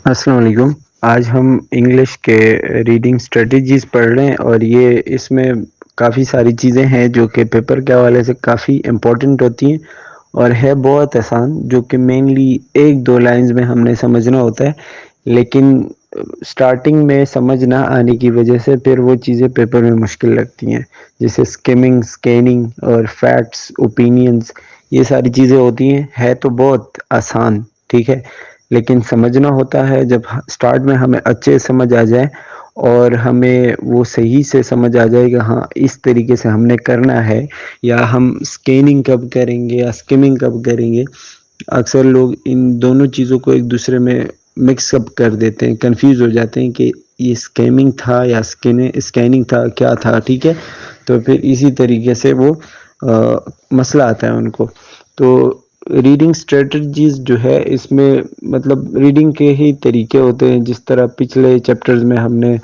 السلام علیکم۔ آج ہم انگلش کے ریڈنگ اسٹریٹجیز پڑھ رہے ہیں، اور یہ اس میں کافی ساری چیزیں ہیں جو کہ پیپر کے حوالے سے کافی امپورٹنٹ ہوتی ہیں، اور ہے بہت آسان، جو کہ مینلی ایک دو لائنز میں ہم نے سمجھنا ہوتا ہے، لیکن سٹارٹنگ میں سمجھ نہ آنے کی وجہ سے پھر وہ چیزیں پیپر میں مشکل لگتی ہیں، جیسے اسکمنگ، اسکیننگ اور فیکٹس، اوپینینز، یہ ساری چیزیں ہوتی ہیں۔ ہے تو بہت آسان، ٹھیک ہے، لیکن سمجھنا ہوتا ہے۔ جب سٹارٹ میں ہمیں اچھے سمجھ آ جائے اور ہمیں وہ صحیح سے سمجھ آ جائے کہ ہاں اس طریقے سے ہم نے کرنا ہے، یا ہم اسکیننگ کب کریں گے یا اسکمنگ کب کریں گے، اکثر لوگ ان دونوں چیزوں کو ایک دوسرے میں مکس اپ کر دیتے ہیں، کنفیوز ہو جاتے ہیں کہ یہ اسکیمنگ تھا یا اسکیننگ تھا، کیا تھا، ٹھیک ہے۔ تو پھر اسی طریقے سے وہ مسئلہ آتا ہے ان کو۔ تو ریڈنگ اسٹریٹجیز جو ہے، اس میں مطلب ریڈنگ کے ہی طریقے ہوتے ہیں، جس طرح پچھلے چیپٹرز میں ہم نے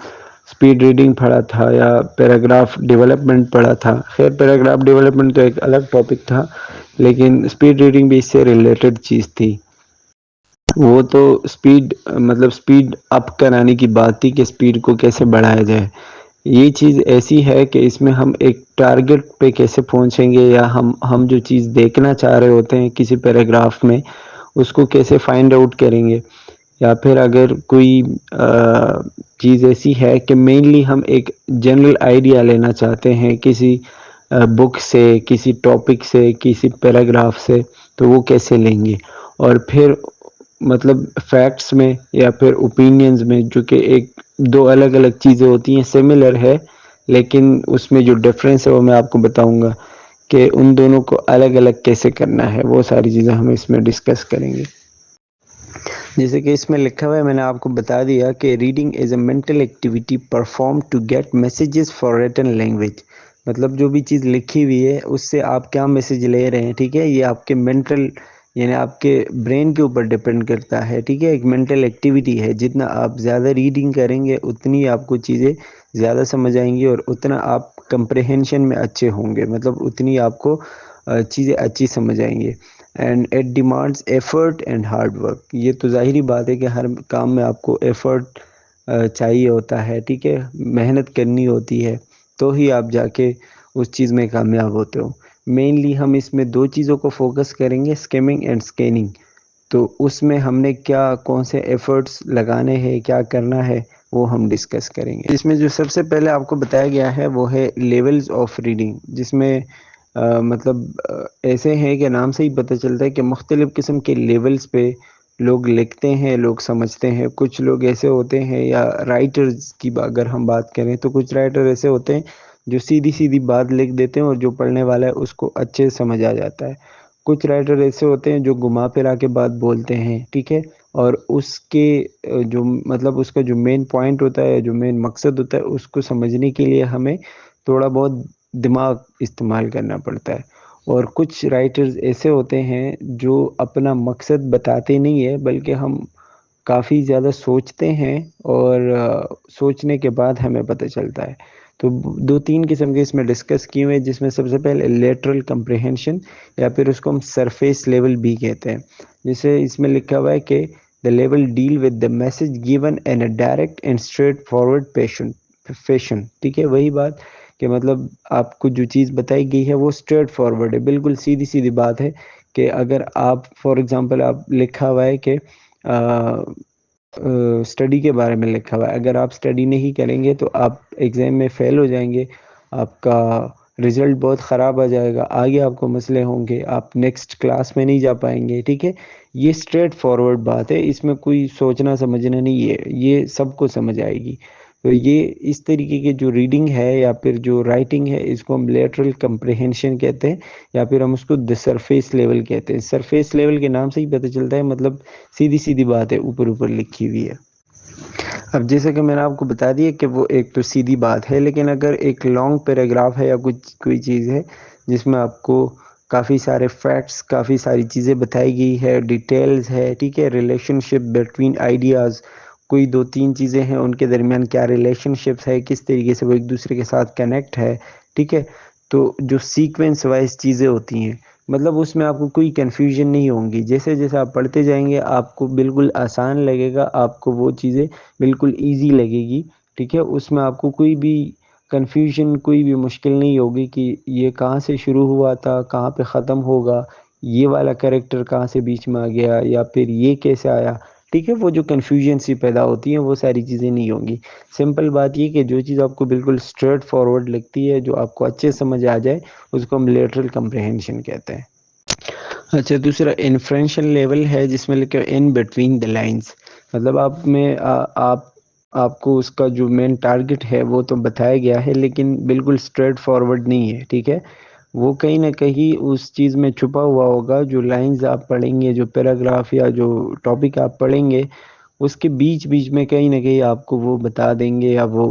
سپیڈ ریڈنگ پڑھا تھا یا پیراگراف ڈیولپمنٹ پڑھا تھا۔ خیر پیراگراف ڈیولپمنٹ تو ایک الگ ٹاپک تھا، لیکن سپیڈ ریڈنگ بھی اس سے ریلیٹڈ چیز تھی۔ وہ تو سپیڈ مطلب سپیڈ اپ کرانے کی بات تھی کہ سپیڈ کو کیسے بڑھایا جائے۔ یہ چیز ایسی ہے کہ اس میں ہم ایک ٹارگٹ پہ کیسے پہنچیں گے، یا ہم جو چیز دیکھنا چاہ رہے ہوتے ہیں کسی پیراگراف میں، اس کو کیسے فائنڈ آؤٹ کریں گے، یا پھر اگر کوئی چیز ایسی ہے کہ مینلی ہم ایک جنرل آئیڈیا لینا چاہتے ہیں کسی بک سے، کسی ٹاپک سے، کسی پیراگراف سے، تو وہ کیسے لیں گے۔ اور پھر مطلب فیکٹس میں یا پھر اوپینینز میں، جو کہ ایک دو الگ الگ چیزیں ہوتی ہیں، سملر ہے لیکن اس میں جو ڈفرینس ہے وہ میں آپ کو بتاؤں گا کہ ان دونوں کو الگ الگ کیسے کرنا ہے۔ وہ ساری چیزیں ہم اس میں ڈسکس کریں گے۔ جیسے کہ اس میں لکھا ہوا ہے، میں نے آپ کو بتا دیا کہ reading is a mental activity performed to get messages for written language. مطلب جو بھی چیز لکھی ہوئی ہے اس سے آپ کیا میسیج لے رہے ہیں، ٹھیک ہے، یہ آپ کے مینٹل یعنی آپ کے برین کے اوپر ڈپینڈ کرتا ہے، ٹھیک ہے، ایک مینٹل ایکٹیویٹی ہے۔ جتنا آپ زیادہ ریڈنگ کریں گے اتنی آپ کو چیزیں زیادہ سمجھ آئیں گی، اور اتنا آپ کمپریہنشن میں اچھے ہوں گے، مطلب اتنی آپ کو چیزیں اچھی سمجھ آئیں گی۔ And it demands effort and hard work. یہ تو ظاہری بات ہے کہ ہر کام میں آپ کو ایفرٹ چاہیے ہوتا ہے، ٹھیک ہے، محنت کرنی ہوتی ہے، تو ہی آپ جا کے اس چیز میں کامیاب ہوتے ہو۔ مینلی ہم اس میں دو چیزوں کو فوکس کریں گے، اسکیمنگ اینڈ اسکیننگ۔ تو اس میں ہم نے کون سے ایفرٹس لگانے ہیں، کیا کرنا ہے، وہ ہم ڈسکس کریں گے۔ اس میں جو سب سے پہلے آپ کو بتایا گیا ہے وہ ہے لیولز آف ریڈنگ، جس میں مطلب ایسے ہیں کہ نام سے ہی پتہ چلتا ہے کہ مختلف قسم کے لیولز پہ لوگ لکھتے ہیں، لوگ سمجھتے ہیں۔ کچھ لوگ ایسے ہوتے ہیں، یا رائٹرز کی اگر ہم بات کریں تو کچھ رائٹر ایسے ہوتے ہیں جو سیدھی سیدھی بات لکھ دیتے ہیں، اور جو پڑھنے والا ہے اس کو اچھے سے سمجھ آ جاتا ہے۔ کچھ رائٹر ایسے ہوتے ہیں جو گھما پھرا کے بات بولتے ہیں، ٹھیک ہے، اور اس کے جو مطلب اس کا جو مین پوائنٹ ہوتا ہے، جو مین مقصد ہوتا ہے، اس کو سمجھنے کے لیے ہمیں تھوڑا بہت دماغ استعمال کرنا پڑتا ہے۔ اور کچھ رائٹرز ایسے ہوتے ہیں جو اپنا مقصد بتاتے نہیں ہیں، بلکہ ہم کافی زیادہ سوچتے ہیں، اور سوچنے کے بعد ہمیں پتہ چلتا ہے۔ تو دو تین قسم کے اس میں ڈسکس کیے ہوئے ہیں، جس میں سب سے پہلے لیٹرل کمپریہنشن، یا پھر اس کو ہم سرفیس لیول بھی کہتے ہیں۔ جیسے اس میں لکھا ہوا ہے کہ the level deal with the message given in a direct and straightforward fashion۔ ٹھیک ہے، وہی بات کہ مطلب آپ کو جو چیز بتائی گئی ہے وہ اسٹریٹ فارورڈ ہے، بالکل سیدھی سیدھی بات ہے۔ کہ اگر آپ فار ایگزامپل آپ لکھا ہوا ہے کہ اسٹڈی کے بارے میں لکھا ہوا ہے، اگر آپ اسٹڈی نہیں کریں گے تو آپ ایگزام میں فیل ہو جائیں گے، آپ کا رزلٹ بہت خراب آ جائے گا، آگے آپ کو مسئلے ہوں گے، آپ نیکسٹ کلاس میں نہیں جا پائیں گے، ٹھیک ہے۔ یہ اسٹریٹ فارورڈ بات ہے، اس میں کوئی سوچنا سمجھنا نہیں ہے، یہ سب کو سمجھ آئے گی۔ تو یہ اس طریقے کی جو ریڈنگ ہے یا پھر جو رائٹنگ ہے، اس کو ہم لیٹرل کمپریہنشن کہتے ہیں، یا پھر ہم اس کو سرفیس لیول کہتے ہیں۔ سرفیس لیول کے نام سے ہی پتہ چلتا ہے، مطلب سیدھی سیدھی بات ہے، اوپر اوپر لکھی ہوئی ہے۔ اب جیسے کہ میں نے آپ کو بتا دیا کہ وہ ایک تو سیدھی بات ہے، لیکن اگر ایک لانگ پیراگراف ہے یا کوئی چیز ہے جس میں آپ کو کافی سارے فیکٹس، کافی ساری چیزیں بتائی گئی ہے، ڈیٹیلز ہے، ٹھیک ہے، ریلیشن شپ بٹوین آئیڈیاز، کوئی دو تین چیزیں ہیں ان کے درمیان کیا ریلیشن شپس ہے، کس طریقے سے وہ ایک دوسرے کے ساتھ کنیکٹ ہے، ٹھیک ہے، تو جو سیکوینس وائز چیزیں ہوتی ہیں، مطلب اس میں آپ کو کوئی کنفیوژن نہیں ہوں گی، جیسے جیسے آپ پڑھتے جائیں گے آپ کو بالکل آسان لگے گا، آپ کو وہ چیزیں بالکل ایزی لگے گی، ٹھیک ہے، اس میں آپ کو کوئی بھی کنفیوژن، کوئی بھی مشکل نہیں ہوگی کہ یہ کہاں سے شروع ہوا تھا، کہاں پہ ختم ہوگا، یہ والا کریکٹر کہاں سے بیچ میں آ گیا، یا پھر یہ کیسے آیا، ٹھیک ہے، وہ جو کنفیوژن سی پیدا ہوتی ہیں وہ ساری چیزیں نہیں ہوں گی۔ سمپل بات یہ کہ جو چیز آپ کو بالکل اسٹریٹ فارورڈ لگتی ہے، جو آپ کو اچھے سمجھ آ جائے، اس کو ہم لیٹرل کمپریہنشن کہتے ہیں۔ اچھا، دوسرا انفرینشیل لیول ہے جس میں لکھا ان بٹوین دا لائنس، مطلب آپ کو اس کا جو مین ٹارگٹ ہے وہ تو بتایا گیا ہے، لیکن بالکل اسٹریٹ فارورڈ نہیں ہے، ٹھیک ہے، وہ کہیں نہ کہیں اس چیز میں چھپا ہوا ہوگا۔ جو لائنز آپ پڑھیں گے، جو پیراگراف یا جو ٹاپک آپ پڑھیں گے، اس کے بیچ بیچ میں کہیں نہ کہیں آپ کو وہ بتا دیں گے، یا وہ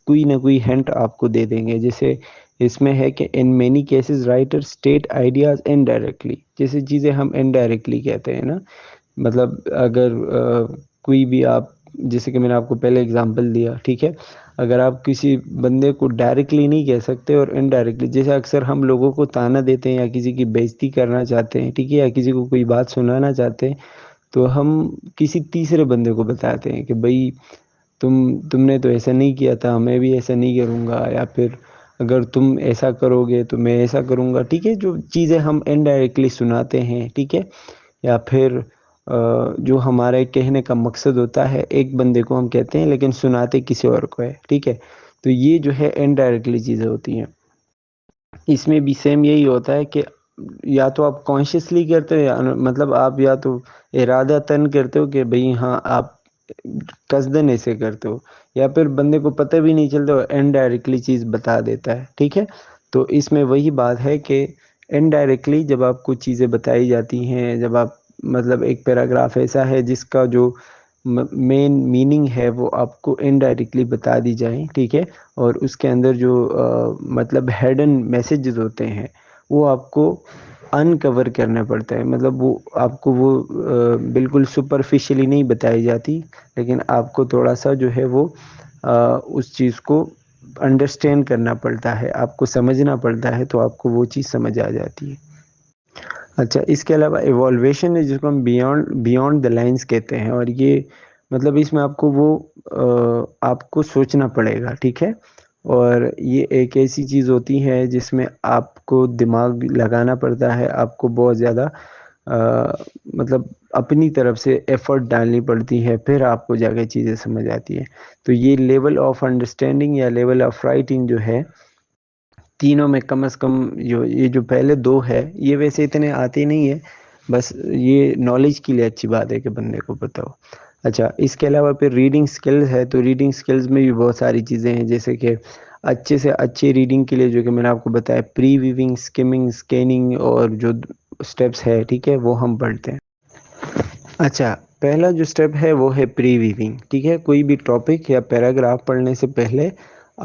کوئی نہ کوئی ہنٹ آپ کو دے دیں گے۔ جیسے اس میں ہے کہ in many cases writer state ideas indirectly, جیسے چیزیں ہم انڈائریکٹلی کہتے ہیں نا، مطلب اگر کوئی بھی آپ، جیسے کہ میں نے آپ کو پہلے اگزامپل دیا، ٹھیک ہے، اگر آپ کسی بندے کو ڈائریکٹلی نہیں کہہ سکتے اور انڈائریکٹلی، جیسے اکثر ہم لوگوں کو طعنہ دیتے ہیں یا کسی کی بےعزتی کرنا چاہتے ہیں، ٹھیک ہے، یا کسی کو کوئی بات سنانا چاہتے ہیں، تو ہم کسی تیسرے بندے کو بتاتے ہیں کہ بھائی تم نے تو ایسا نہیں کیا تھا، میں بھی ایسا نہیں کروں گا، یا پھر اگر تم ایسا کرو گے تو میں ایسا کروں گا، ٹھیک ہے، جو چیزیں ہم انڈائریکٹلی سناتے ہیں، ٹھیک ہے، یا پھر جو ہمارے کہنے کا مقصد ہوتا ہے ایک بندے کو ہم کہتے ہیں لیکن سناتے کسی اور کو ہے، ٹھیک ہے، تو یہ جو ہے انڈائریکٹلی چیزیں ہوتی ہیں۔ اس میں بھی سیم یہی ہوتا ہے کہ یا تو آپ کانشیسلی کرتے ہو، یا مطلب آپ یا تو ارادہ تن کرتے ہو کہ بھئی ہاں آپ قصدن ایسے کرتے ہو، یا پھر بندے کو پتہ بھی نہیں چلتا، انڈائریکٹلی چیز بتا دیتا ہے، ٹھیک ہے، تو اس میں وہی بات ہے کہ انڈائریکٹلی جب آپ کو چیزیں بتائی جاتی ہیں، جب آپ مطلب ایک پیراگراف ایسا ہے جس کا جو مین میننگ ہے وہ آپ کو انڈائریکٹلی بتا دی جائیں، ٹھیک ہے، اور اس کے اندر جو مطلب ہیڈن میسیجز ہوتے ہیں وہ آپ کو انکور کرنا پڑتا ہے، مطلب وہ آپ کو وہ بالکل سپرفیشلی نہیں بتائی جاتی، لیکن آپ کو تھوڑا سا جو ہے وہ اس چیز کو انڈرسٹینڈ کرنا پڑتا ہے، آپ کو سمجھنا پڑتا ہے، تو آپ کو وہ چیز سمجھ آ جاتی ہے۔ اچھا، اس کے علاوہ ایوالویشن ہے جس کو ہم بیونڈ دا لائنس کہتے ہیں، اور یہ مطلب اس میں آپ کو وہ آپ کو سوچنا پڑے گا، ٹھیک ہے، اور یہ ایک ایسی چیز ہوتی ہے جس میں آپ کو دماغ لگانا پڑتا ہے، آپ کو بہت زیادہ مطلب اپنی طرف سے ایفرٹ ڈالنی پڑتی ہے، پھر آپ کو جا کے چیزیں سمجھ آتی ہیں۔ تو یہ لیول آف انڈرسٹینڈنگ یا لیول آف رائٹنگ جو ہے، تینوں میں کم از کم یہ جو پہلے دو ہے یہ ویسے اتنے آتے نہیں ہے، بس یہ نالج کے لیے اچھی بات ہے کہ بندے کو پتہ ہو۔ اچھا، اس کے علاوہ پھر ریڈنگ سکلز ہے، تو ریڈنگ سکلز میں بھی بہت ساری چیزیں ہیں، جیسے کہ اچھے سے اچھی ریڈنگ کے لیے جو کہ میں نے آپ کو بتایا، پری ویونگ، سکمنگ، سکیننگ، اور جو سٹیپس ہے، ٹھیک ہے، وہ ہم پڑھتے ہیں۔ اچھا، پہلا جو سٹیپ ہے وہ ہے پری ویونگ، ٹھیک ہے، کوئی بھی ٹاپک یا پیراگراف پڑھنے سے پہلے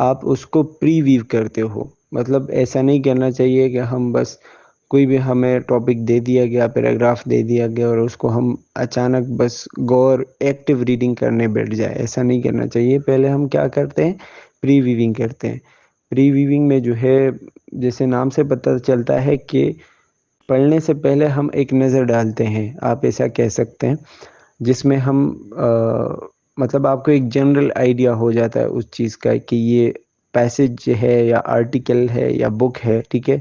آپ اس کو پری ویو کرتے ہو، مطلب ایسا نہیں کرنا چاہیے کہ ہم بس کوئی بھی ہمیں ٹاپک دے دیا گیا، پیراگراف دے دیا گیا، اور اس کو ہم اچانک بس غور ایکٹیو ریڈنگ کرنے بیٹھ جائے، ایسا نہیں کرنا چاہیے۔ پہلے ہم کیا کرتے ہیں، پری ویونگ کرتے ہیں۔ پری ویونگ میں جو ہے جیسے نام سے پتہ چلتا ہے کہ پڑھنے سے پہلے ہم ایک نظر ڈالتے ہیں، آپ ایسا کہہ سکتے ہیں، جس میں ہم مطلب آپ کو ایک جنرل آئیڈیا ہو جاتا ہے اس چیز کا کہ یہ پیسج ہے یا آرٹیکل ہے یا بک ہے، ٹھیک ہے،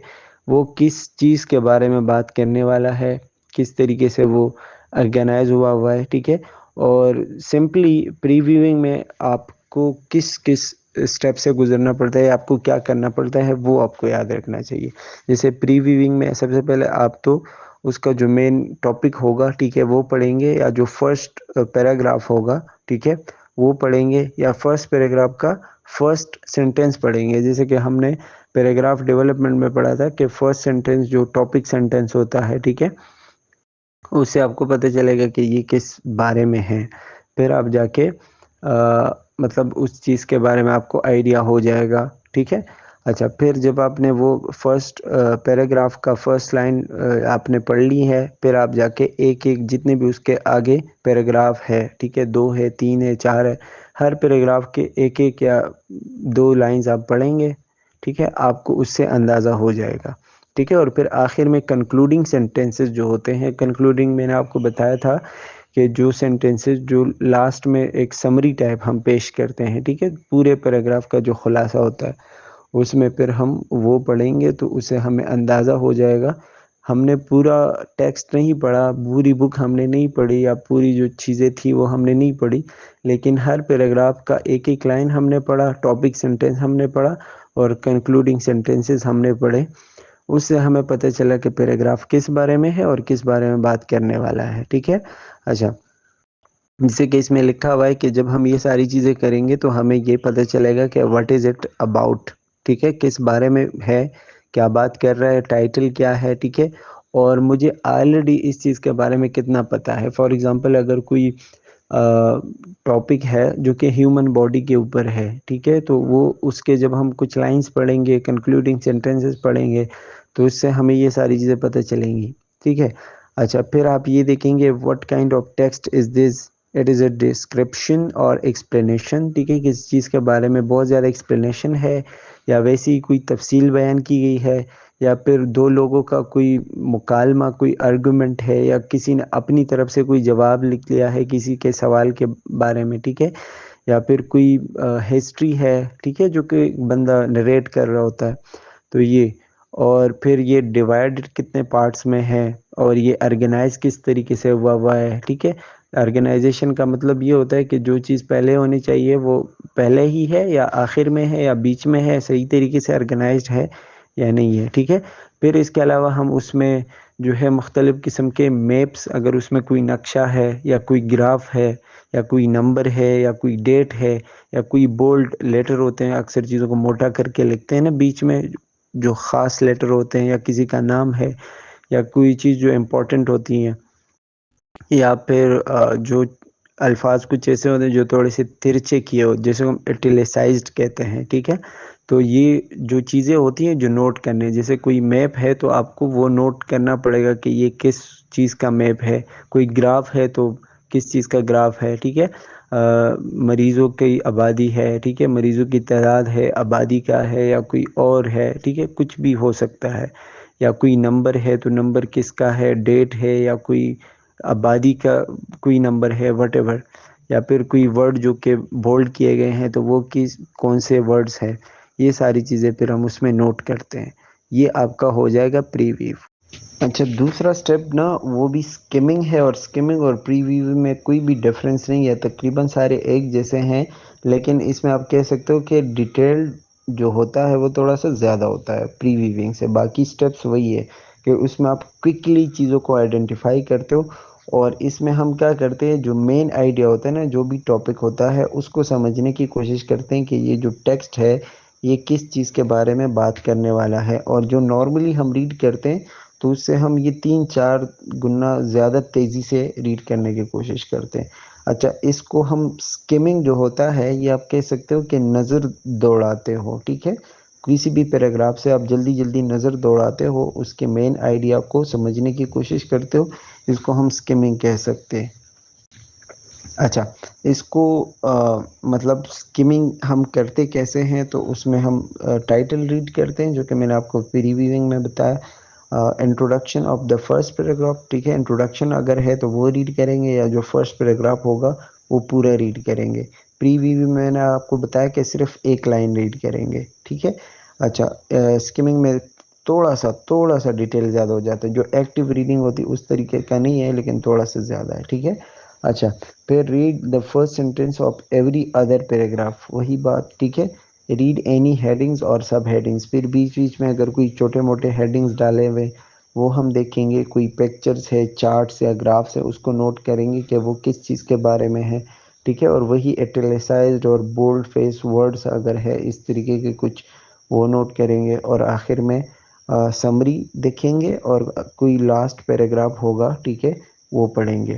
وہ کس چیز کے بارے میں بات کرنے والا ہے، کس طریقے سے وہ آرگنائز ہوا ہے، ٹھیک ہے، اور سمپلی پری ویونگ میں آپ کو کس کس اسٹیپ سے گزرنا پڑتا ہے، آپ کو کیا کرنا پڑتا ہے، وہ آپ کو یاد رکھنا چاہیے۔ جیسے پری ویونگ میں سب سے پہلے آپ تو اس کا جو مین ٹاپک ہوگا، ٹھیک ہے، وہ پڑھیں گے، یا جو فرسٹ پیراگراف ہوگا، ٹھیک ہے، وہ پڑھیں گے، یا فرسٹ پیراگراف کا فرسٹ سینٹینس پڑھیں گے۔ جیسے کہ ہم نے پیراگراف ڈیولپمنٹ میں پڑھا تھا کہ فرسٹ سینٹینس جو ٹاپک سینٹینس ہوتا ہے، ٹھیک ہے، اس سے آپ کو پتہ چلے گا کہ یہ کس بارے میں ہے، پھر آپ جا کے مطلب اس چیز کے بارے میں آپ کو آئیڈیا ہو جائے گا، ٹھیک ہے۔ اچھا، پھر جب آپ نے وہ فرسٹ پیراگراف کا فرسٹ لائن آپ نے پڑھ لی ہے، پھر آپ جا کے ایک ایک جتنے بھی اس کے آگے پیراگراف ہے، ٹھیک ہے، 2 ہے، 3 ہے، 4 ہے، ہر پیراگراف کے ایک ایک یا 2 لائنز آپ پڑھیں گے، ٹھیک ہے، آپ کو اس سے اندازہ ہو جائے گا۔ ٹھیک ہے. اور پھر آخر میں کنکلوڈنگ سینٹینسز جو ہوتے ہیں، کنکلوڈنگ میں نے آپ کو بتایا تھا کہ جو سینٹینسز جو لاسٹ میں ایک سمری ٹائپ ہم پیش کرتے ہیں، ٹھیک ہے، پورے پیراگراف کا جو خلاصہ ہوتا ہے، اس میں پھر ہم وہ پڑھیں گے تو اسے ہمیں اندازہ ہو جائے گا ہم نے پورا ٹیکسٹ نہیں پڑھا، پوری بک ہم نے نہیں پڑھی، یا پوری جو چیزیں تھی وہ ہم نے نہیں پڑھی، لیکن ہر پیراگراف کا ایک ایک لائن ہم نے پڑھا، ٹاپک سینٹینس ہم نے پڑھا اور کنکلوڈنگ سینٹینسز ہم نے پڑھے. اس سے ہمیں پتہ چلا کہ پیراگراف کس بارے میں ہے اور کس بارے میں بات کرنے والا ہے. ٹھیک ہے. اچھا، جیسے کہ اس میں لکھا ہوا ہے کہ جب ہم یہ ساری چیزیں کریں گے تو ہمیں یہ پتہ چلے گا کہ واٹ از اٹ اباؤٹ. ٹھیک ہے، کس بارے میں ہے، کیا بات کر رہا ہے، ٹائٹل کیا ہے. ٹھیک ہے، اور مجھے آلریڈی اس چیز کے بارے میں کتنا پتہ ہے. فار ایگزامپل اگر کوئی ٹاپک ہے جو کہ ہیومن باڈی کے اوپر ہے، ٹھیک ہے، تو وہ اس کے جب ہم کچھ لائنز پڑھیں گے، کنکلوڈنگ سینٹینسز پڑھیں گے، تو اس سے ہمیں یہ ساری چیزیں پتہ چلیں گی. ٹھیک ہے. اچھا، پھر آپ یہ دیکھیں گے what kind of text is this. It is a description اور explanation. ٹھیک ہے، کسی چیز کے بارے میں بہت زیادہ ایکسپلینیشن ہے، یا ویسی کوئی تفصیل بیان کی گئی ہے، یا پھر دو لوگوں کا کوئی مکالمہ، کوئی آرگومنٹ ہے، یا کسی نے اپنی طرف سے کوئی جواب لکھ لیا ہے کسی کے سوال کے بارے میں. ٹھیک ہے، یا پھر کوئی ہسٹری ہے، ٹھیک ہے، جو کہ بندہ نریٹ کر رہا ہوتا ہے. تو یہ، اور پھر یہ ڈیوائڈ کتنے پارٹس میں ہے، اور یہ آرگنائز کس طریقے سے ہوا ہے. ٹھیک ہے، آرگنائزیشن کا مطلب یہ ہوتا ہے کہ جو چیز پہلے ہونی چاہیے وہ پہلے ہی ہے، یا آخر میں ہے، یا بیچ میں ہے، صحیح طریقے سے آرگنائزڈ ہے یا نہیں ہے. ٹھیک ہے. پھر اس کے علاوہ ہم اس میں جو ہے مختلف قسم کے میپس، اگر اس میں کوئی نقشہ ہے، یا کوئی گراف ہے، یا کوئی نمبر ہے، یا کوئی ڈیٹ ہے، یا کوئی بولڈ لیٹر ہوتے ہیں، اکثر چیزوں کو موٹا کر کے لکھتے ہیں نا بیچ میں، جو خاص لیٹر ہوتے ہیں، یا کسی کا نام ہے، یا کوئی چیز جو امپورٹنٹ ہوتی ہیں، یا پھر جو الفاظ کچھ ایسے ہوتے ہیں جو تھوڑے سے ترچے کیے ہو، جیسے ہم ایٹیلیسائزڈ کہتے ہیں. ٹھیک ہے، تو یہ جو چیزیں ہوتی ہیں جو نوٹ کرنے، جیسے کوئی میپ ہے تو آپ کو وہ نوٹ کرنا پڑے گا کہ یہ کس چیز کا میپ ہے. کوئی گراف ہے تو کس چیز کا گراف ہے. ٹھیک ہے، مریضوں کی آبادی ہے، ٹھیک ہے، مریضوں کی تعداد ہے، آبادی کا ہے، یا کوئی اور ہے. ٹھیک ہے، کچھ بھی ہو سکتا ہے. یا کوئی نمبر ہے تو نمبر کس کا ہے، ڈیٹ ہے، یا کوئی آبادی کا کوئی نمبر ہے، وٹ ایور. یا پھر کوئی ورڈ جو کہ بولڈ کیے گئے ہیں تو وہ کون سے ورڈز ہیں. یہ ساری چیزیں پھر ہم اس میں نوٹ کرتے ہیں. یہ آپ کا ہو جائے گا پری ویو. اچھا، دوسرا سٹیپ نا وہ بھی سکمنگ ہے، اور سکمنگ اور پری ویو میں کوئی بھی ڈفرینس نہیں ہے، تقریباً سارے ایک جیسے ہیں، لیکن اس میں آپ کہہ سکتے ہو کہ ڈیٹیل جو ہوتا ہے وہ تھوڑا سا زیادہ ہوتا ہے پری ویونگ سے. باقی سٹیپس وہی ہے کہ اس میں آپ کوئکلی چیزوں کو آئیڈینٹیفائی کرتے ہو، اور اس میں ہم کیا کرتے ہیں، جو مین آئیڈیا ہوتا ہے نا، جو بھی ٹاپک ہوتا ہے اس کو سمجھنے کی کوشش کرتے ہیں کہ یہ جو ٹیکسٹ ہے یہ کس چیز کے بارے میں بات کرنے والا ہے. اور جو نارملی ہم ریڈ کرتے ہیں تو اس سے ہم یہ 3-4 گنا زیادہ تیزی سے ریڈ کرنے کی کوشش کرتے ہیں. اچھا، اس کو ہم سکمنگ جو ہوتا ہے یہ آپ کہہ سکتے ہو کہ نظر دوڑاتے ہو. ٹھیک ہے، کسی بھی پیراگراف سے آپ جلدی جلدی نظر دوڑاتے ہو، اس کے مین آئیڈیا کو سمجھنے کی کوشش کرتے ہو، اس کو ہم سکمنگ کہہ سکتے ہیں. اچھا، اس کو مطلب سکمنگ ہم کرتے کیسے ہیں، تو اس میں ہم ٹائٹل ریڈ کرتے ہیں جو کہ میں نے آپ کو پری ویونگ میں بتایا. Introduction of the first paragraph. ٹھیک ہے، انٹروڈکشن اگر ہے تو وہ ریڈ کریں گے، یا جو فرسٹ پیراگراف ہوگا وہ پورا ریڈ کریں گے. پری ویو میں نے آپ کو بتایا کہ صرف ایک لائن ریڈ کریں گے. ٹھیک ہے. اچھا، اسکمنگ میں تھوڑا سا ڈیٹیل زیادہ ہو جاتا ہے، جو ایکٹیو ریڈنگ ہوتی ہے اس طریقے کا نہیں ہے، لیکن تھوڑا سا زیادہ ہے. ٹھیک ہے. اچھا، پھر read the first sentence of every other paragraph. وہی بات. ٹھیک ہے، ریڈ اینی ہیڈنگز اور سب ہیڈنگز. پھر بیچ بیچ میں اگر کوئی چھوٹے موٹے ہیڈنگز ڈالے ہوئے وہ ہم دیکھیں گے. کوئی پکچرز ہے، چارٹس یا گرافس ہے، اس کو نوٹ کریں گے کہ وہ کس چیز کے بارے میں ہے. ٹھیک ہے، اور وہی ایٹیلیسائزڈ اور بولڈ فیس ورڈز اگر ہے اس طریقے کے کچھ وہ نوٹ کریں گے. اور آخر میں سمری دیکھیں گے، اور کوئی لاسٹ پیراگراف ہوگا، ٹھیک ہے، وہ پڑھیں گے.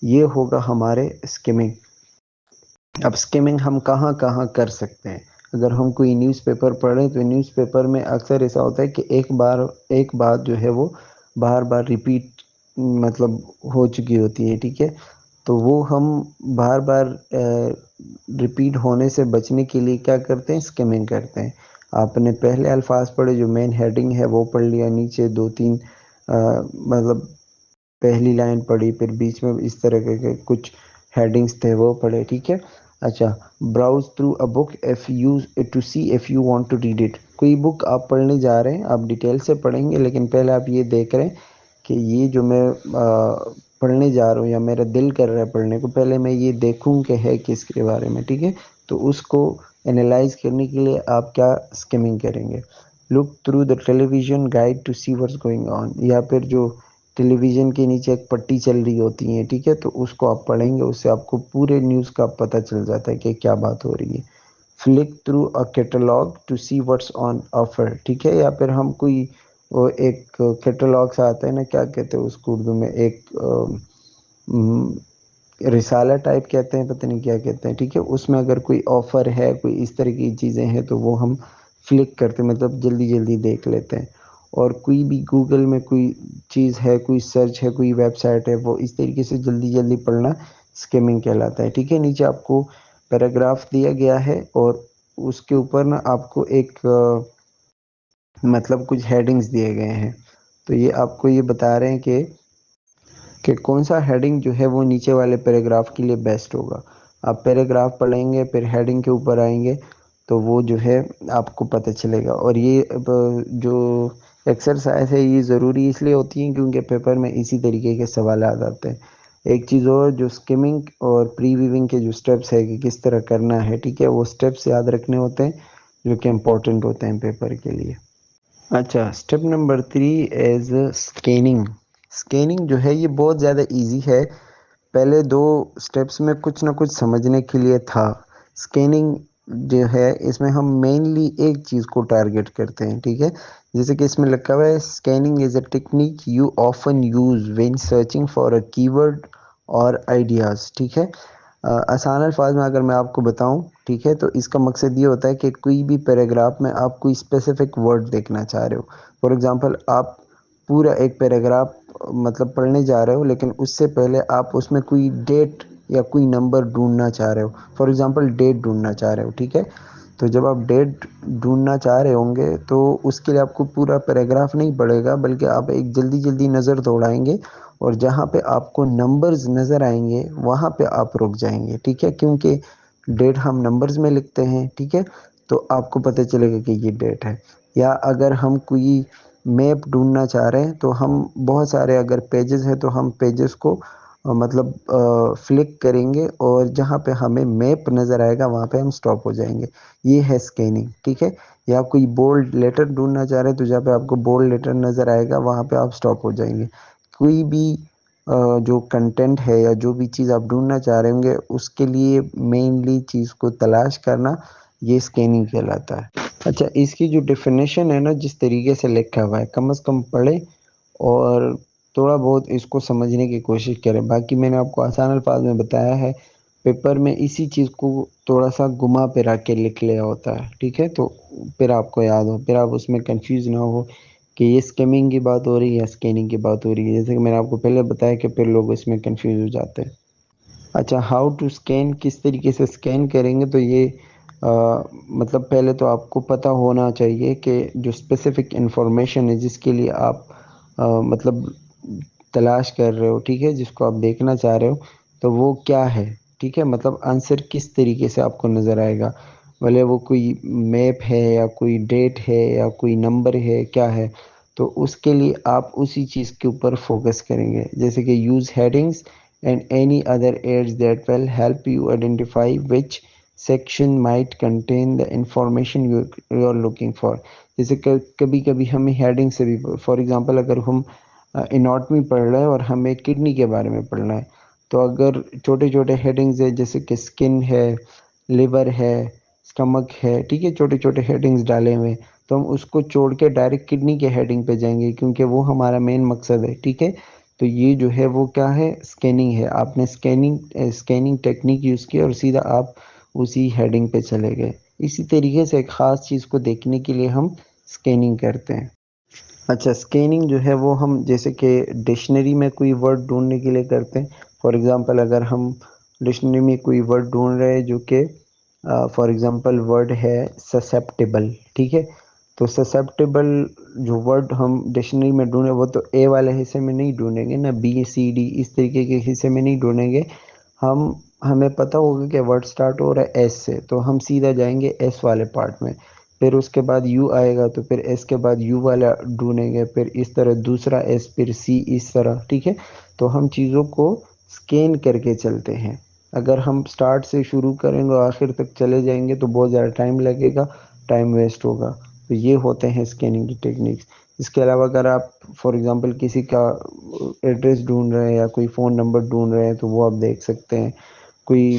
یہ ہوگا ہمارے اسکمنگ. اب اسکمنگ ہم کہاں کہاں کر سکتے ہیں. اگر ہم کوئی نیوز پیپر پڑھیں تو نیوز پیپر میں اکثر ایسا ہوتا ہے کہ ایک بات جو ہے وہ بار بار ریپیٹ مطلب ہو چکی ہوتی ہے. ٹھیک ہے، تو وہ ہم بار بار ریپیٹ ہونے سے بچنے کے لیے کیا کرتے ہیں، اسکمنگ کرتے ہیں. آپ نے پہلے الفاظ پڑھے، جو مین ہیڈنگ ہے وہ پڑھ لیا، نیچے دو تین مطلب پہلی لائن پڑھی، پھر بیچ میں اس طرح کے کچھ ہیڈنگز تھے وہ پڑھے، ٹھیک ہے. اچھا، browse through a book if you to see if you want to read it. کوئی بک آپ پڑھنے جا رہے ہیں، آپ ڈیٹیل سے پڑھیں گے، لیکن پہلے آپ یہ دیکھ رہے ہیں کہ یہ جو میں پڑھنے جا رہا ہوں یا میرا دل کر رہا ہے پڑھنے کو، پہلے میں یہ دیکھوں کہ ہے کس کے بارے میں، ٹھیک ہے. تو اس کو انالائز کرنے کے لیے آپ کیا اسکمنگ کریں گے؟ Look through the television guide to see what's going on. یا پھر جو ٹیلی ویژن کے نیچے ایک پٹی چل رہی ہوتی ہے، ٹھیک ہے، تو اس کو آپ پڑھیں گے، اس سے آپ کو پورے نیوز کا پتہ چل جاتا ہے کہ کیا بات ہو رہی ہے. Flick through a catalogue to see what's on offer, ٹھیک ہے. یا پھر ہم کوئی وہ ایک کیٹالاگ سے آتا ہے نا، کیا کہتے ہیں اس کو اردو میں، ایک رسالہ ٹائپ کہتے ہیں، پتہ نہیں کیا کہتے ہیں، ٹھیک ہے. اس میں اگر کوئی آفر ہے، کوئی اس طرح کی چیزیں ہیں، تو وہ ہم فلک کرتے ہیں، مطلب جلدی جلدی دیکھ لیتے ہیں. اور کوئی بھی گوگل میں کوئی چیز ہے، کوئی سرچ ہے، کوئی ویب سائٹ ہے، وہ اس طریقے سے جلدی جلدی پڑھنا اسکمنگ کہلاتا ہے، ٹھیک ہے. نیچے آپ کو پیراگراف دیا گیا ہے اور اس کے اوپر نا آپ کو ایک مطلب کچھ ہیڈنگز دیے گئے ہیں. تو یہ آپ کو یہ بتا رہے ہیں کہ کون سا ہیڈنگ جو ہے وہ نیچے والے پیراگراف کے لیے بیسٹ ہوگا. آپ پیراگراف پڑھیں گے، پھر ہیڈنگ کے اوپر آئیں گے، تو وہ جو ہے آپ کو پتہ چلے گا. اور یہ جو ایکسرسائز ہے یہ ضروری اس لیے ہوتی ہیں کیونکہ پیپر میں اسی طریقے کے سوالات آتے ہیں. ایک چیز اور، جو اسکمنگ اور پری ویونگ کے جو سٹیپس ہے کہ کس طرح کرنا ہے، ٹھیک ہے، وہ سٹیپس یاد رکھنے ہوتے ہیں جو کہ امپورٹنٹ ہوتے ہیں پیپر کے لیے. اچھا، step number 3 as scanning. Scanning جو ہے یہ بہت زیادہ ایزی ہے. پہلے 2 سٹیپس میں کچھ نہ کچھ سمجھنے کے لیے تھا. اسکیننگ جو ہے اس میں ہم مینلی ایک چیز کو ٹارگٹ کرتے ہیں، ٹھیک ہے. جیسے کہ اس میں لکھا ہوا ہے، scanning is a technique you often use when searching for a کی ورڈ اور آئیڈیاز، ٹھیک ہے. آسان الفاظ میں اگر میں آپ کو بتاؤں، ٹھیک ہے، تو اس کا مقصد یہ ہوتا ہے کہ کوئی بھی پیراگراف میں آپ کوئی اسپیسیفک ورڈ دیکھنا چاہ رہے ہو. فار ایگزامپل، آپ پورا ایک پیراگراف مطلب پڑھنے جا رہے ہو، لیکن اس سے پہلے آپ اس میں کوئی ڈیٹ یا کوئی نمبر ڈھونڈنا چاہ رہے ہو. فار ایگزامپل ڈیٹ ڈھونڈنا چاہ رہے ہو، ٹھیک ہے. تو جب آپ ڈیٹ ڈھونڈنا چاہ رہے ہوں گے تو اس کے لیے آپ کو پورا پیراگراف نہیں پڑھے گا، بلکہ آپ ایک جلدی جلدی نظر دوڑائیں گے، اور جہاں پہ آپ کو نمبرز نظر آئیں گے وہاں پہ آپ رک جائیں گے، ٹھیک ہے. کیونکہ ڈیٹ ہم نمبرز میں لکھتے ہیں، ٹھیک ہے، تو آپ کو پتہ چلے گا کہ یہ ڈیٹ ہے. یا اگر ہم کوئی میپ ڈھونڈنا چاہ رہے ہیں تو ہم بہت سارے اگر پیجز ہیں تو ہم پیجز کو مطلب فلک کریں گے، اور جہاں پہ ہمیں میپ نظر آئے گا وہاں پہ ہم سٹاپ ہو جائیں گے. یہ ہے اسکیننگ، ٹھیک ہے. یا کوئی بولڈ لیٹر ڈھونڈنا چاہ رہے ہیں تو جہاں پہ آپ کو بولڈ لیٹر نظر آئے گا وہاں پہ آپ سٹاپ ہو جائیں گے. کوئی بھی جو کنٹینٹ ہے یا جو بھی چیز آپ ڈھونڈنا چاہ رہے ہوں گے اس کے لیے مینلی چیز کو تلاش کرنا، یہ اسکیننگ کہلاتا ہے. اچھا، اس کی جو ڈیفینیشن ہے نا، جس طریقے سے لکھا ہوا ہے، کم از کم پڑھیں اور تھوڑا بہت اس کو سمجھنے کی کوشش کریں. باقی میں نے آپ کو آسان الفاظ میں بتایا ہے، پیپر میں اسی چیز کو تھوڑا سا گھما پھرا کے لکھ لیا ہوتا ہے، ٹھیک ہے. تو پھر آپ کو یاد ہو، پھر آپ اس میں کنفیوز نہ ہو کہ یہ اسکیمنگ کی بات ہو رہی ہے یا اسکیننگ کی بات ہو رہی ہے. جیسے کہ میں نے آپ کو پہلے بتایا کہ پھر لوگ اس میں کنفیوز ہو جاتے ہیں. اچھا، ہاؤ ٹو اسکین، کس طریقے سے اسکین کریں گے؟ تو یہ مطلب پہلے تو آپ کو پتہ ہونا چاہیے کہ جو اسپیسیفک انفارمیشن ہے جس کے لیے آپ مطلب تلاش کر رہے ہو، ٹھیک ہے، جس کو آپ دیکھنا چاہ رہے ہو، تو وہ کیا ہے، ٹھیک ہے. مطلب آنسر کس طریقے سے آپ کو نظر آئے گا، بھلے وہ کوئی میپ ہے یا کوئی ڈیٹ ہے یا کوئی نمبر ہے، کیا ہے. تو اس کے لیے آپ اسی چیز کے اوپر فوکس کریں گے. جیسے کہ use headings and any other aids that will help you identify which section might contain the information you are looking for. جیسے کہ کبھی کبھی ہمیں ہیڈنگ سے بھی، فار ایگزامپل اگر ہم اناٹمی پڑھ رہے ہیں اور ہمیں کڈنی کے بارے میں پڑھنا ہے، تو اگر چھوٹے چھوٹے ہیڈنگز ہے جیسے کہ اسکن ہے، لیور ہے، اسٹمک ہے، ٹھیک ہے، چھوٹے چھوٹے ہیڈنگز ڈالے ہوئے، تو ہم اس کو چھوڑ کے ڈائریکٹ کڈنی کے ہیڈنگ پہ جائیں گے کیونکہ وہ ہمارا مین مقصد ہے، ٹھیک ہے. تو یہ جو ہے وہ کیا ہے، اسکیننگ ہے. آپ نے اسکیننگ ٹیکنیک یوز کی اور سیدھا آپ اسی ہیڈنگ پہ چلے گئے. اسی طریقے سے ایک خاص چیز کو دیکھنے کے لیے ہم اسکیننگ کرتے ہیں. اچھا، اسکیننگ جو ہے وہ ہم جیسے کہ ڈکشنری میں کوئی ورڈ ڈھونڈنے کے لیے کرتے ہیں. فار ایگزامپل اگر ہم ڈکشنری میں کوئی ورڈ ڈھونڈ رہے ہیں جو کہ فار ایگزامپل ورڈ ہے سسیپٹیبل، ٹھیک ہے؟ تو سسیپٹیبل جو ورڈ ہم ڈکشنری میں ڈھونڈیں وہ تو اے والے حصے میں نہیں ڈھونڈیں گے نا، بی سی ڈی اس طریقے کے حصے میں نہیں ڈھونڈیں گے ہمیں پتہ ہوگا کہ ورڈ سٹارٹ ہو رہا ہے ایس سے، تو ہم سیدھا جائیں گے ایس والے پارٹ میں، پھر اس کے بعد یو آئے گا تو پھر ایس کے بعد یو والا ڈھونڈیں گے، پھر اس طرح دوسرا ایس، پھر سی، اس طرح، ٹھیک ہے؟ تو ہم چیزوں کو سکین کر کے چلتے ہیں. اگر ہم سٹارٹ سے شروع کریں گے اور آخر تک چلے جائیں گے تو بہت زیادہ ٹائم لگے گا، ٹائم ویسٹ ہوگا. تو یہ ہوتے ہیں اسکیننگ کی ٹیکنیکس. اس کے علاوہ اگر آپ فار ایگزامپل کسی کا ایڈریس ڈھونڈ رہے ہیں یا کوئی فون نمبر ڈھونڈ رہے ہیں تو وہ آپ دیکھ سکتے ہیں. کوئی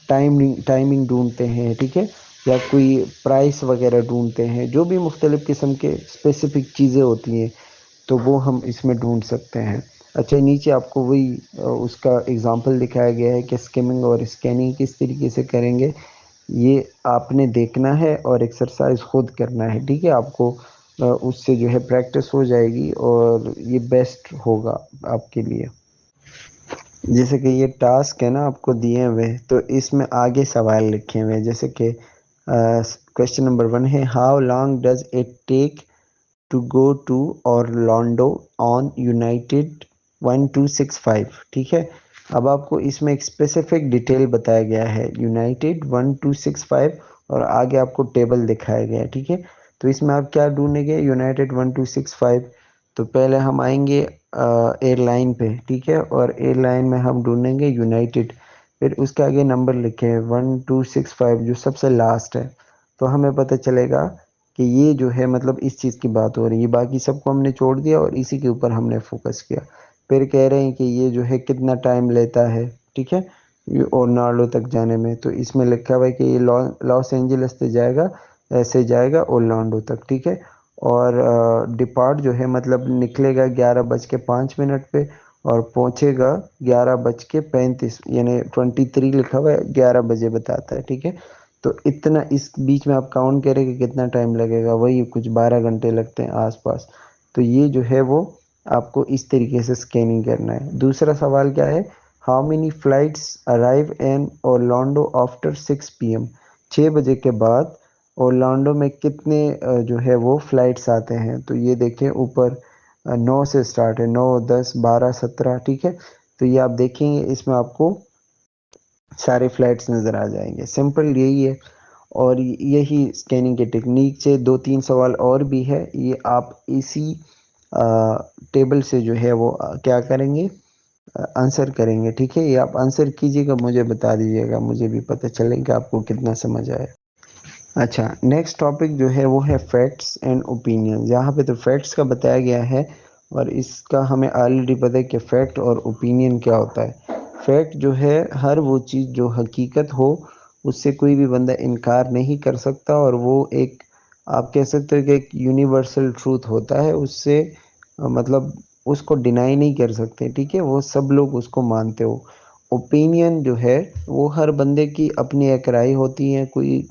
ٹائمنگ ڈھونڈتے ہیں، ٹھیک ہے، یا کوئی پرائس وغیرہ ڈھونڈتے ہیں، جو بھی مختلف قسم کے اسپیسیفک چیزیں ہوتی ہیں تو وہ ہم اس میں ڈھونڈ سکتے ہیں. اچھا، نیچے آپ کو وہی اس کا اگزامپل دکھایا گیا ہے کہ اسکیمنگ اور اسکیننگ کس طریقے سے کریں گے. یہ آپ نے دیکھنا ہے اور ایکسرسائز خود کرنا ہے، ٹھیک ہے؟ آپ کو اس سے جو ہے پریکٹس ہو جائے گی اور یہ بیسٹ ہوگا آپ کے لیے. جیسے کہ یہ ٹاسک ہے نا آپ کو دیے ہوئے، تو اس میں آگے سوال لکھے ہوئے ہیں، جیسے کہ کویشچن نمبر 1 ہے how long does it take to go to Orlando on United 1265، ٹھیک ہے؟ اب آپ کو اس میں ایک اسپیسیفک ڈیٹیل بتایا گیا ہے یونائٹیڈ 1265 اور آگے آپ کو ٹیبل دکھایا گیا ہے، ٹھیک ہے؟ تو اس میں آپ کیا ڈھونڈیں گے؟ یونائٹیڈ 1265. تو پہلے ہم آئیں گے ایئر لائن پہ، ٹھیک ہے، اور ایئر لائن میں ہم ڈھونڈیں گے یونائٹیڈ، پھر اس کے آگے نمبر لکھے ہیں 1265 جو سب سے لاسٹ ہے. تو ہمیں پتہ چلے گا کہ یہ جو ہے مطلب اس چیز کی بات ہو رہی ہے. باقی سب کو ہم نے چھوڑ دیا اور اسی کے اوپر ہم نے فوکس کیا. پھر کہہ رہے ہیں کہ یہ جو ہے کتنا ٹائم لیتا ہے، ٹھیک ہے، اورلانڈو تک جانے میں. تو اس میں لکھا ہوا ہے کہ یہ لاس اینجلس سے جائے گا، ایسے جائے گا اورلانڈو تک، ٹھیک ہے؟ اور ڈپارٹ جو ہے مطلب نکلے گا 11:05 پہ اور پہنچے گا 11:35، یعنی 23 لکھا ہوا ہے، 11 بجے بتاتا ہے، ٹھیک ہے؟ تو اتنا اس بیچ میں آپ کاؤنٹ کریں کہ کتنا ٹائم لگے گا، وہی کچھ 12 گھنٹے لگتے ہیں آس پاس. تو یہ جو ہے وہ آپ کو اس طریقے سے اسکیننگ کرنا ہے. دوسرا سوال کیا ہے؟ How many flights arrive in Orlando after 6 PM، 6 بجے کے بعد اورلانڈو میں کتنے جو ہے وہ فلائٹس آتے ہیں. تو یہ دیکھیں اوپر 9 سے سٹارٹ ہے، 9، 10، 12، 17، ٹھیک ہے؟ تو یہ آپ دیکھیں گے اس میں آپ کو سارے فلیٹس نظر آ جائیں گے. سمپل یہی ہے، اور یہی اسکیننگ کے ٹیکنیک سے 2-3 سوال اور بھی ہے، یہ آپ اسی ٹیبل سے جو ہے وہ کیا کریں گے؟ آنسر کریں گے، ٹھیک ہے؟ یہ آپ آنسر کیجئے گا، مجھے بتا دیجئے گا، مجھے بھی پتہ چلے کہ آپ کو کتنا سمجھ آیا. اچھا، نیکسٹ ٹاپک جو ہے وہ ہے فیکٹس اینڈ اوپینین. یہاں پہ تو فیکٹس کا بتایا گیا ہے اور اس کا ہمیں آلریڈی پتہ ہے کہ فیکٹ اور اوپینین کیا ہوتا ہے. فیکٹ جو ہے ہر وہ چیز جو حقیقت ہو اس سے کوئی بھی بندہ انکار نہیں کر سکتا، اور وہ ایک آپ کہہ سکتے ہو کہ ایک یونیورسل ٹروتھ ہوتا ہے، اس سے مطلب اس کو ڈینائی نہیں کر سکتے، ٹھیک ہے؟ وہ سب لوگ اس کو مانتے ہو. اوپینین جو ہے وہ ہر بندے کی اپنی ایک رائے ہوتی ہے، کوئی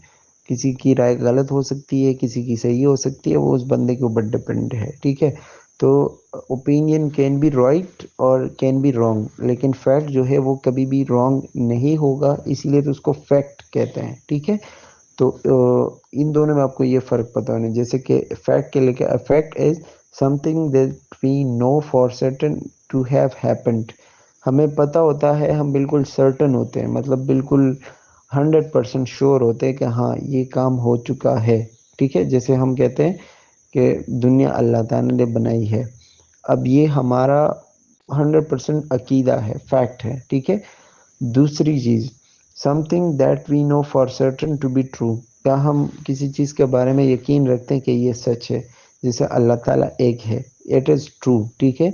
کسی کی رائے غلط ہو سکتی ہے، کسی کی صحیح ہو سکتی ہے، وہ اس بندے کے اوپر ڈپینڈ ہے، ٹھیک ہے؟ تو اوپینین کین بی رائٹ اور کین بی رانگ، لیکن فیکٹ جو ہے وہ کبھی بھی رانگ نہیں ہوگا، اسی لیے تو اس کو فیکٹ کہتے ہیں، ٹھیک ہے؟ تو ان دونوں میں آپ کو یہ فرق پتہ ہونا، جیسے کہ فیکٹ کے لئے fact is something that we know for certain to have happened. ہمیں پتہ ہوتا ہے، ہم بالکل سرٹن ہوتے ہیں، مطلب بالکل 100% شور ہوتے ہیں کہ ہاں یہ کام ہو چکا ہے، ٹھیک ہے؟ جیسے ہم کہتے ہیں کہ دنیا اللہ تعالیٰ نے بنائی ہے، اب یہ ہمارا 100% عقیدہ ہے، فیکٹ ہے، ٹھیک ہے؟ دوسری چیز something that we know for certain to be true, کیا ہم کسی چیز کے بارے میں یقین رکھتے ہیں کہ یہ سچ ہے، جیسے اللہ تعالیٰ ایک ہے، اٹ از ٹرو، ٹھیک ہے؟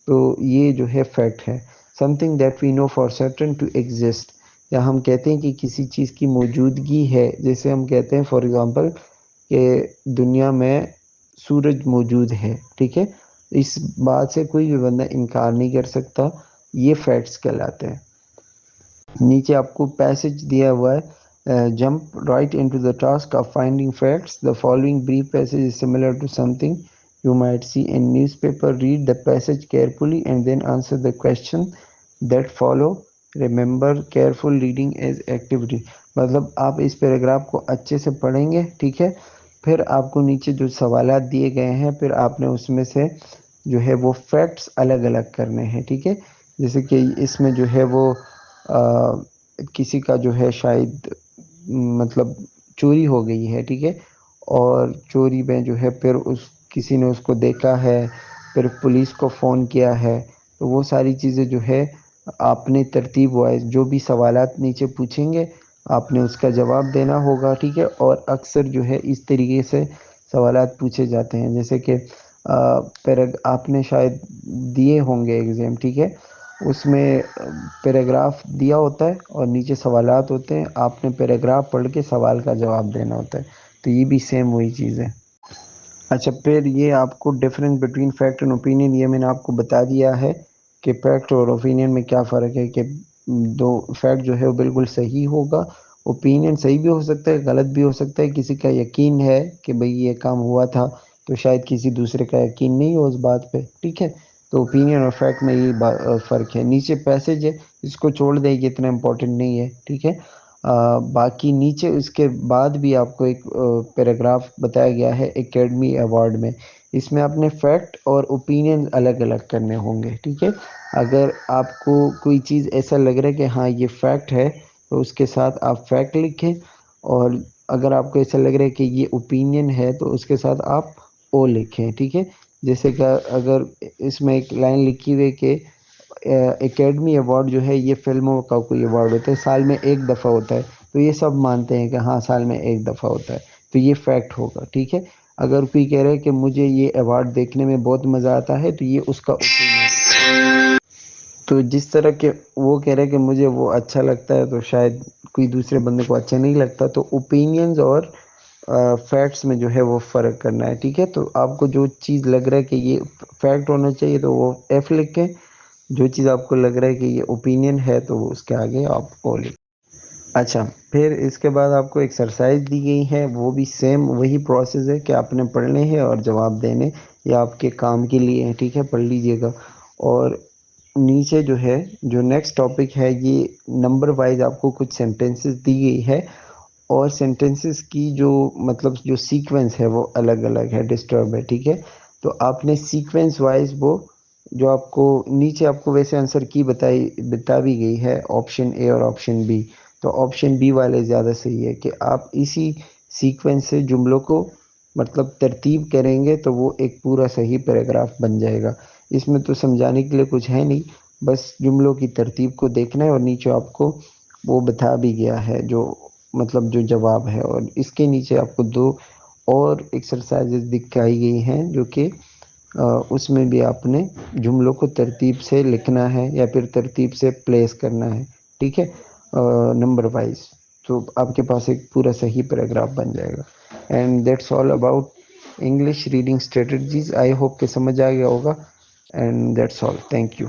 تو یہ جو ہے فیکٹ ہے. Something that we know for certain to exist, یا ہم کہتے ہیں کہ کسی چیز کی موجودگی ہے، جیسے ہم کہتے ہیں فار ایگزامپل کہ دنیا میں سورج موجود ہے، ٹھیک ہے؟ اس بات سے کوئی بھی بندہ انکار نہیں کر سکتا، یہ فیکٹس کہلاتے ہیں. نیچے آپ کو پیسج دیا ہوا ہے، jump right into the task of finding facts. The following brief passage is similar to something you might see in newspaper. Read the passage carefully and then answer the question that follow. Remember careful reading as activity, مطلب آپ اس paragraph کو اچھے سے پڑھیں گے، ٹھیک ہے، پھر آپ کو نیچے جو سوالات دیے گئے ہیں، پھر آپ نے اس میں سے جو ہے وہ فیکٹس الگ الگ کرنے ہیں، ٹھیک ہے، جیسے کہ اس میں جو ہے وہ کسی کا جو ہے شاید مطلب چوری ہو گئی ہے، ٹھیک ہے، اور چوری میں جو ہے پھر کسی نے اس کو دیکھا ہے، پھر پولیس کو فون کیا ہے، تو وہ ساری چیزیں جو ہے آپ نے ترتیب وائز جو بھی سوالات نیچے پوچھیں گے آپ نے اس کا جواب دینا ہوگا، ٹھیک ہے، اور اکثر جو ہے اس طریقے سے سوالات پوچھے جاتے ہیں، جیسے کہ آپ نے شاید دیے ہوں گے ایگزام، ٹھیک ہے، اس میں پیراگراف دیا ہوتا ہے اور نیچے سوالات ہوتے ہیں، آپ نے پیراگراف پڑھ کے سوال کا جواب دینا ہوتا ہے، تو یہ بھی سیم وہی چیز ہے۔ اچھا، پھر یہ آپ کو difference between fact and opinion, یہ میں نے آپ کو بتا دیا ہے کہ فیکٹ اور اوپینین میں کیا فرق ہے، کہ دو فیکٹ جو ہے وہ بالکل صحیح ہوگا، اوپینین صحیح بھی ہو سکتا ہے غلط بھی ہو سکتا ہے، کسی کا یقین ہے کہ بھئی یہ کام ہوا تھا تو شاید کسی دوسرے کا یقین نہیں ہو اس بات پہ، ٹھیک ہے، تو اوپینین اور فیکٹ میں یہ فرق ہے۔ نیچے پیسج ہے، اس کو چھوڑ دیں، یہ اتنا امپورٹنٹ نہیں ہے، ٹھیک ہے، باقی نیچے اس کے بعد بھی آپ کو ایک پیراگراف بتایا گیا ہے اکیڈمی ایوارڈ میں، اس میں آپ نے فیکٹ اور اوپینین الگ الگ کرنے ہوں گے، ٹھیک ہے، اگر آپ کو کوئی چیز ایسا لگ رہا ہے کہ ہاں یہ فیکٹ ہے تو اس کے ساتھ آپ فیکٹ لکھیں، اور اگر آپ کو ایسا لگ رہا ہے کہ یہ اوپینین ہے تو اس کے ساتھ آپ او لکھیں، ٹھیک ہے، جیسے کہ اگر اس میں ایک لائن لکھی ہوئی کہ اکیڈمی ایوارڈ جو ہے یہ فلموں کا کوئی ایوارڈ ہوتا ہے، سال میں ایک دفعہ ہوتا ہے، تو یہ سب مانتے ہیں کہ ہاں سال میں ایک دفعہ ہوتا ہے، تو یہ فیکٹ ہوگا، ٹھیک ہے، اگر کوئی کہہ رہے کہ مجھے یہ ایوارڈ دیکھنے میں بہت مزہ آتا ہے تو یہ اس کا اوپینین، تو جس طرح کہ وہ کہہ رہے کہ مجھے وہ اچھا لگتا ہے تو شاید کوئی دوسرے بندے کو اچھا نہیں لگتا، تو اوپینینز اور فیکٹس میں جو ہے وہ فرق کرنا ہے، ٹھیک ہے، تو آپ کو جو چیز لگ رہا ہے کہ یہ فیکٹ ہونا چاہیے تو وہ ایف لکھیں، جو چیز آپ کو لگ رہا ہے کہ یہ اوپینین ہے تو اس کے آگے آپ او لکھیں۔ اچھا، پھر اس کے بعد آپ کو ایکسرسائز دی گئی ہے، وہ بھی سیم وہی پروسیس ہے کہ آپ نے پڑھنے ہیں اور جواب دینے، یہ آپ کے کام کے لیے ہے، ٹھیک ہے، پڑھ لیجئے گا، اور نیچے جو ہے جو نیکسٹ ٹاپک ہے یہ نمبر وائز آپ کو کچھ سینٹنسز دی گئی ہے، اور سینٹنسز کی جو مطلب جو سیکوینس ہے وہ الگ الگ ہے، ڈسٹرب ہے، ٹھیک ہے، تو آپ نے سیکوینس وائز وہ جو آپ کو نیچے آپ کو ویسے آنسر کی بتا بھی گئی ہے، آپشن اے اور آپشن بی، تو آپشن بی والے زیادہ صحیح ہے کہ آپ اسی سیکوینس سے جملوں کو مطلب ترتیب کریں گے تو وہ ایک پورا صحیح پیراگراف بن جائے گا۔ اس میں تو سمجھانے کے لیے کچھ ہے نہیں، بس جملوں کی ترتیب کو دیکھنا ہے، اور نیچے آپ کو وہ بتا بھی گیا ہے جو مطلب جو جواب ہے، اور اس کے نیچے آپ کو دو اور ایکسرسائزز دکھائی گئی ہیں جو کہ اس میں بھی آپ نے جملوں کو ترتیب سے لکھنا ہے یا پھر ترتیب سے پلیس کرنا ہے، ٹھیک ہے، نمبر وائز، تو آپ کے پاس ایک پورا صحیح پیراگراف بن جائے گا۔ And that's all about English reading strategies, I hope کہ سمجھ آ گیا ہوگا، and that's all, thank you.